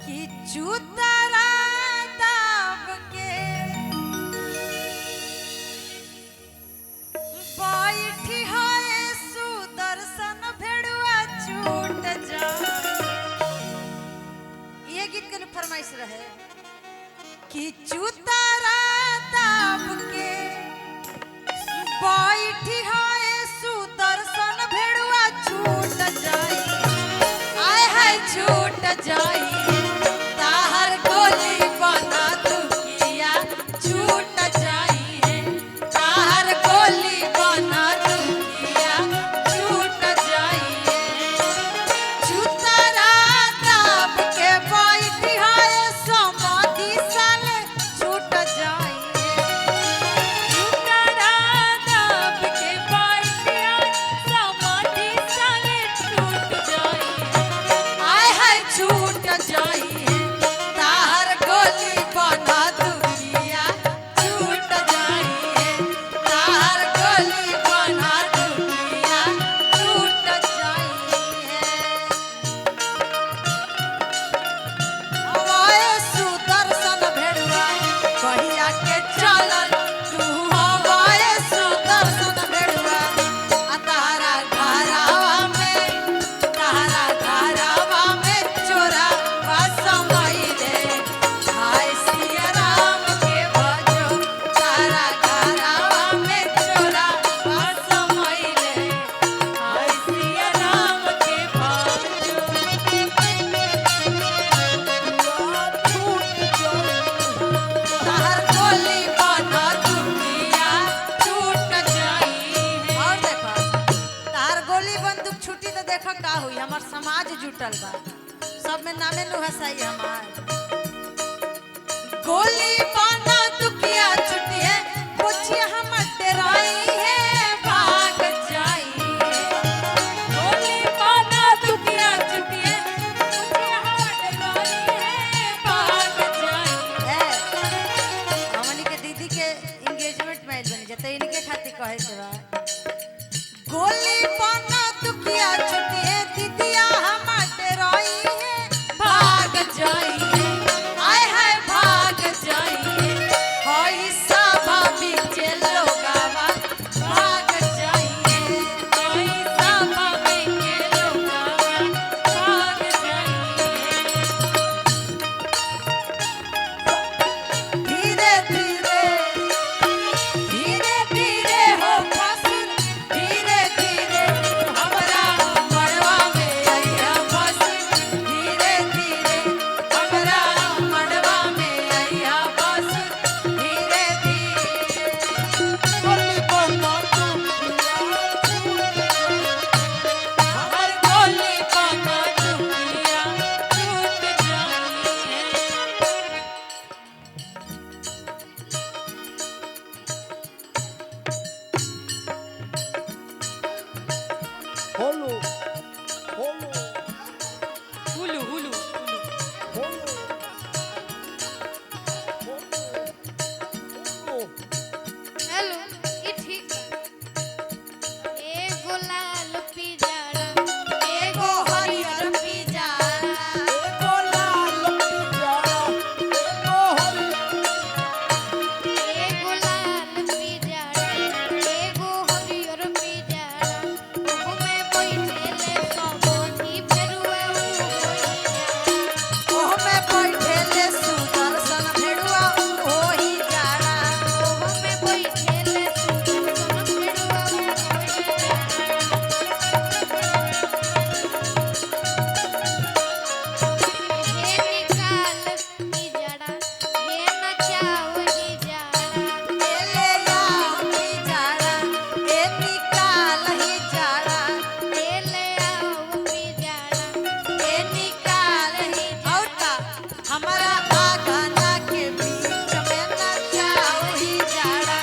कि चूतरा दाब के बैठी है सुदर्शन भेड़ुआ छूट जा। ये गीत के फरमाइश रहे कि चूतरा दाब के बैठी है सुदर्शन भेड़ुआ छूट जाई। आए है छूट जाई ताहर गोली बना दुखिया छूट जाई है ताहर गोली बना दुखिया छूट जाई है। चूतरा दाब के बैठी है समाधि साले छूट जाई है। चूतरा दाब के बैठी है समाधि साले छूट जाई है। आए है छूट जाई है ताहर गोली बना दुखिया छूट जाई है ताहर गोली बना दुखिया छूट जाई है। हवाए सुदर्शन भेड़ुआ कहिया के चलल तू हवाए सुदर्शन भेड़ुआ आ तारा घरावा में चोरा समय दे। हाय सिया राम के भजो तारा घरावा में चोरा समय दे। हाय सिया राम के भजो ताहर गोली बना दुखिया छूट जाई है। और देखो ताहर गोली बंदूक छूटी तो देखो का हुई हमार समाज जुटल बा सब में नामे नु हसाई हमार गोली बना दुखिया छूटी है पुछिया हम डराई है भाग जाई है। गोली बना दुखिया छूटी है पुछिया हम डराई है भाग जाई है। हमनी के दीदी के एंगेजमेंट में बनी जते इनके खातिर कहे के बा गोली बना दुखिया छुटी है दीदिया हम डराई है भाग जाई है। आए है भाग जाई है होई सभा बीचे लोगावा भाग जाई है होई सभा बीचे लोगावा भाग जाई है। धीरे धीरे धीरे धीरे हो फसुर धीरे धीरे हमरा मड़वा में आइया फसुर धीरे धीरे हमरा मड़वा में आइया फसुर धीरे धीरे गोली बना हमर गोली बना दुखिया छूट जाई है। Holo, holo, हुलू हुलू holo, holo. हेलो ये ठीक बा। एगो लाल पिजड़ा एगो हरियर पिजारा एगो लाल पिजड़ा, एगो हरियर एगो लाल पिजड़ा एगो हरियर पिजड़ा ओमे बैठेले सबोधी फेरुआ ओहमे बैठेले सुदर्शन भेड़ुआ होई जाड़ा। ओमे बैठेले सुदर्शन फेरुआ हे निकाल पिजड़ा हे नचाओ हिजड़ा एले आओ पिजारा ए निकाल ही जाड़ा ले आओ पिजड़ा ए निकाल ही और का हमारा आगना के बीच में नचाओ ही जाड़ा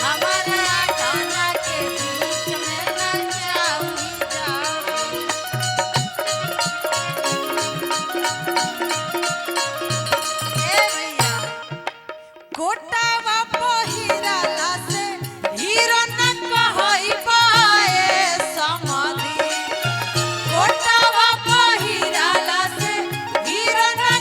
हमारा आगना के बीच में नचाओ ही जाड़ा। ए भैया गोटावा पहिराला से हीरो न कहई पाए समाधि गोटावा पहिराला से हीरो न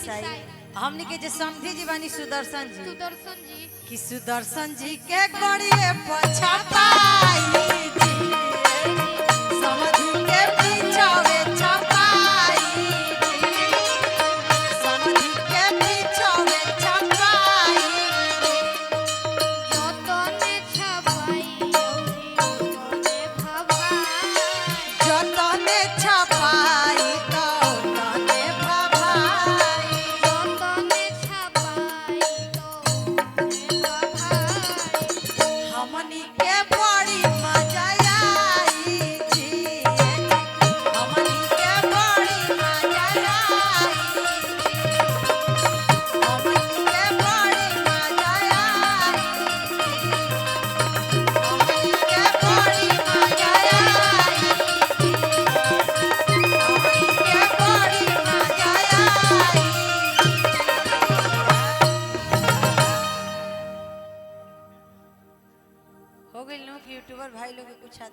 पिसाई हमनी के जे समधी जी बानी सुदर्शन जी सुदर्शन जी कि सुदर्शन जी के गड़िए पछपाई